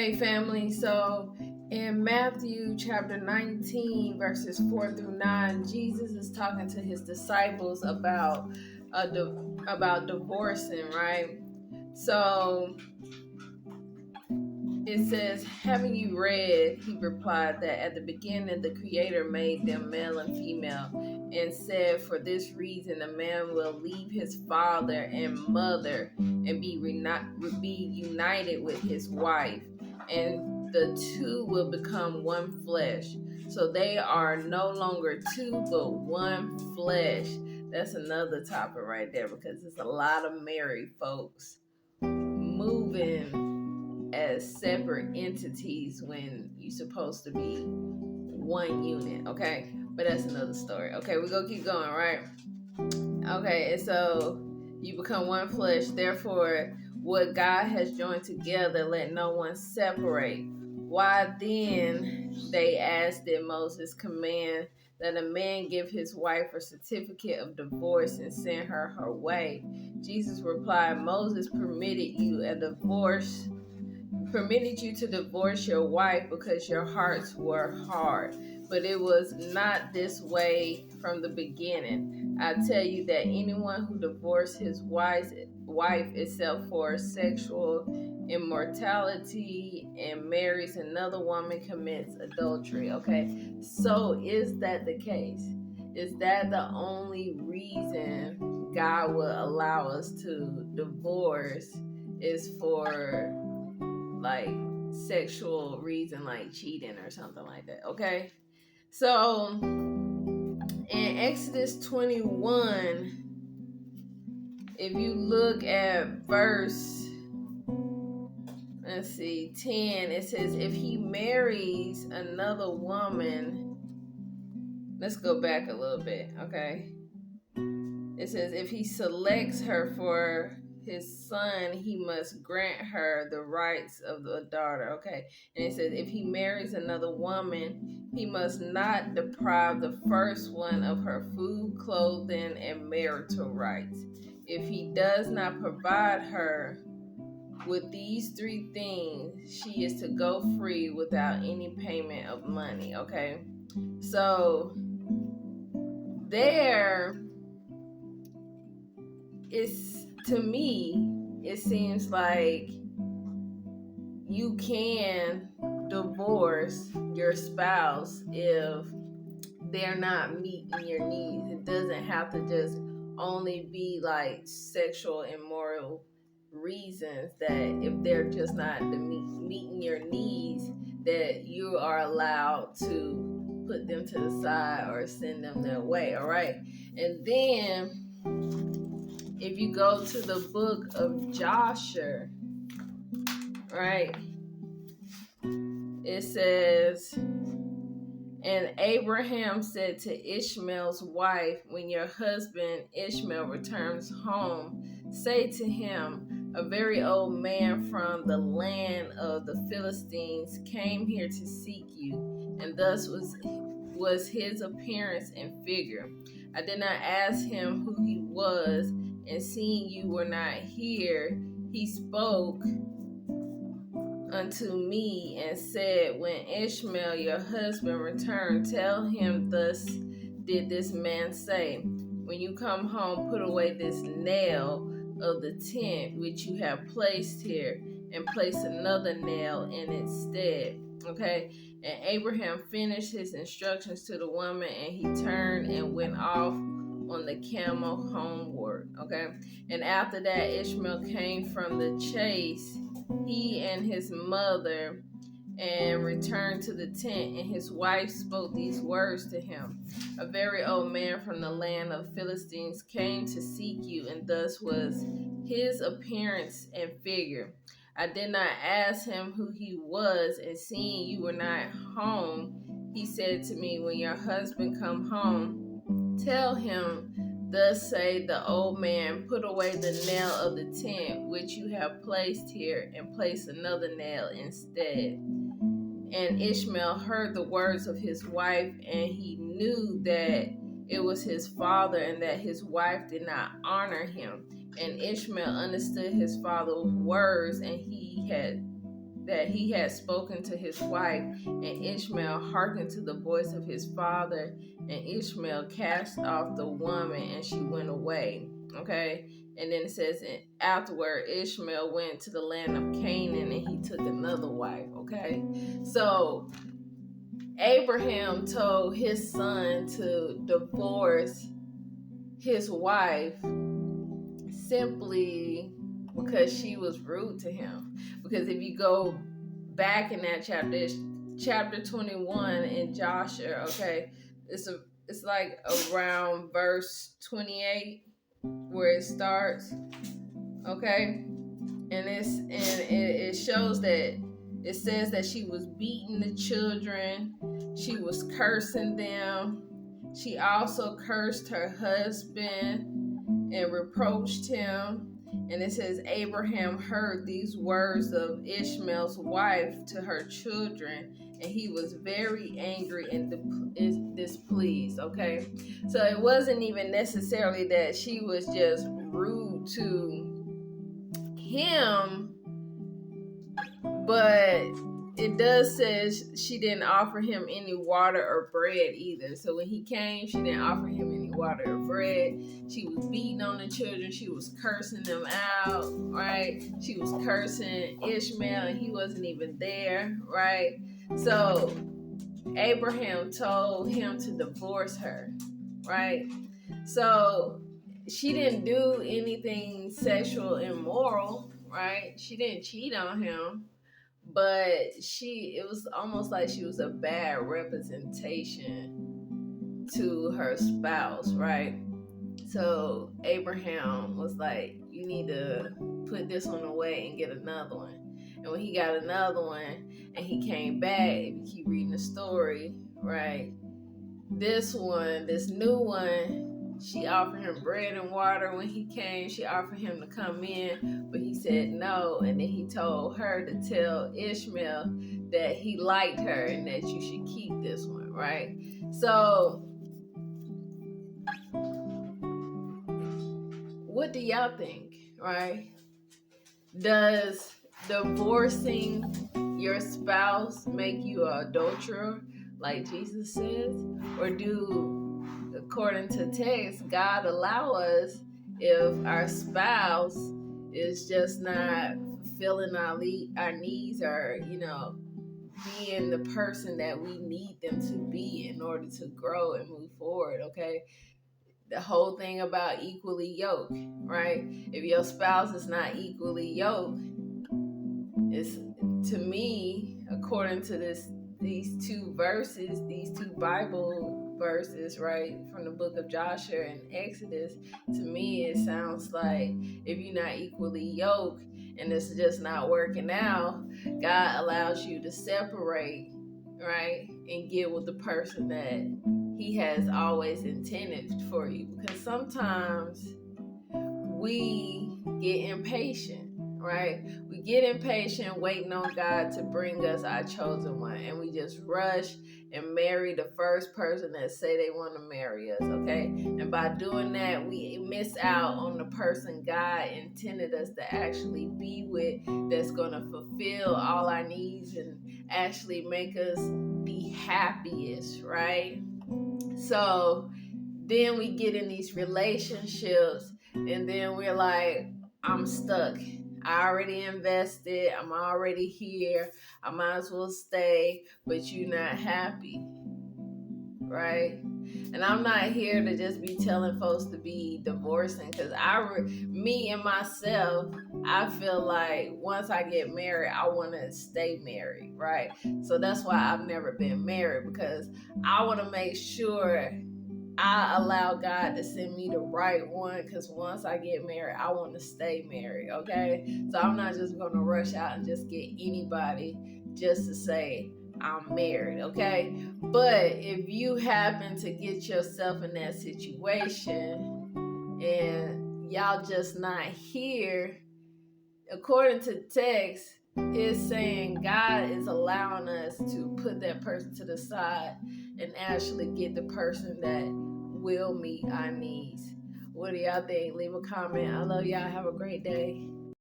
Hey family, so in Matthew chapter 19 verses 4 through 9, Jesus is talking to his disciples about divorcing, right? So it says, having you read, he replied, that at the beginning the Creator made them male and female, and said, for this reason a man will leave his father and mother and be united with his wife, and the two will become one flesh. So they are no longer two, but one flesh. That's another topic right there, because there's a lot of married folks moving as separate entities when you're supposed to be one unit, okay? But that's another story. Okay, we're gonna keep going, right? Okay, and so you become one flesh, therefore what God has joined together, let no one separate. Why then, they asked, did Moses command that a man give his wife a certificate of divorce and send her way? Jesus replied, Moses permitted you to divorce your wife because your hearts were hard. But it was not this way from the beginning. I tell you that anyone who divorces his wife except for sexual immorality and marries another woman commits adultery. Okay, so is that the case? Is that the only reason God will allow us to divorce is for like sexual reason, like cheating or something like that? Okay, so in Exodus 21, if you look at verse 10, it says, if he marries another woman, let's go back a little bit. Okay, it says, if he selects her for his son, he must grant her the rights of the daughter. Okay, and it says, if he marries another woman, he must not deprive the first one of her food, clothing, and marital rights. If he does not provide her with these three things, she is to go free without any payment of money. Okay, so there, it's, to me, it seems like you can divorce your spouse if they're not meeting your needs. It doesn't have to just only be like sexual immoral reasons, that if they're just not meeting your needs, that you are allowed to put them to the side or send them their way. All right, and then if you go to the book of Joshua, right, it says, and Abraham said to Ishmael's wife, when your husband Ishmael returns home, say to him, a very old man from the land of the Philistines came here to seek you, and thus was his appearance and figure. I did not ask him who he was, and seeing you were not here, he spoke unto me and said, when Ishmael your husband return, tell him thus did this man say, when you come home, put away this nail of the tent which you have placed here, and place another nail in its stead. Okay, and Abraham finished his instructions to the woman, and he turned and went off on the camel homeward. Okay, and after that Ishmael came from the chase, he and his mother, and returned to the tent, and his wife spoke these words to him, a very old man from the land of Philistines came to seek you, and thus was his appearance and figure. I did not ask him who he was, and seeing you were not home, he said to me, when your husband come home, tell him, thus say the old man, put away the nail of the tent which you have placed here, and place another nail instead. And Ishmael heard the words of his wife, and he knew that it was his father, and that his wife did not honor him. And Ishmael understood his father's words, and he had that he had spoken to his wife, and Ishmael hearkened to the voice of his father, and Ishmael cast off the woman, and she went away. Okay, and then it says, and afterward Ishmael went to the land of Canaan, and he took another wife. Okay, so Abraham told his son to divorce his wife simply because she was rude to him. Because if you go back in that chapter, it's chapter 21 in Joshua, okay, it's like around verse 28 where it starts, okay, and it shows that it says that she was beating the children, she was cursing them, she also cursed her husband and reproached him. And it says Abraham heard these words of Ishmael's wife to her children, and he was very angry and displeased. Okay, so it wasn't even necessarily that she was just rude to him, but it does say she didn't offer him any water or bread either. So when he came, she didn't offer him any water or bread. She was beating on the children. She was cursing them out, right? She was cursing Ishmael, and he wasn't even there, right? So Abraham told him to divorce her, right? So she didn't do anything sexual immoral, right? She didn't cheat on him, but it was almost like she was a bad representation to her spouse, right? So Abraham was like, you need to put this one away and get another one. And when he got another one and he came back, if you keep reading the story, right, this new one, she offered him bread and water when he came. She offered him to come in, but he said no. And then he told her to tell Ishmael that he liked her and that you should keep this one, right? So what do y'all think, right? Does divorcing your spouse make you an adulterer, like Jesus says? Or do, according to text, God allow us if our spouse is just not fulfilling our needs, or, being the person that we need them to be in order to grow and move forward, okay? The whole thing about equally yoked, right? If your spouse is not equally yoked, it's, to me, according to these two Bible verses, right, from the book of Joshua and Exodus, to me it sounds like if you're not equally yoked and it's just not working out, God allows you to separate, right, and get with the person that he has always intended for you. Because sometimes we get impatient, right? We get impatient waiting on God to bring us our chosen one, and we just rush and marry the first person that say they want to marry us, okay? And by doing that, we miss out on the person God intended us to actually be with, that's going to fulfill all our needs and actually make us be happiest, right? So then we get in these relationships, and then we're like, I'm stuck. I already invested. I'm already here. I might as well stay, but you're not happy, right? And I'm not here to just be telling folks to be divorcing, because me and myself, I feel like once I get married, I want to stay married, right? So that's why I've never been married, because I want to make sure I allow God to send me the right one, because once I get married, I want to stay married, okay? So I'm not just going to rush out and just get anybody just to say I'm married, okay? But if you happen to get yourself in that situation and y'all just not here, according to text, it's saying God is allowing us to put that person to the side and actually get the person that will meet our needs. What do y'all think? Leave a comment. I love y'all. Have a great day.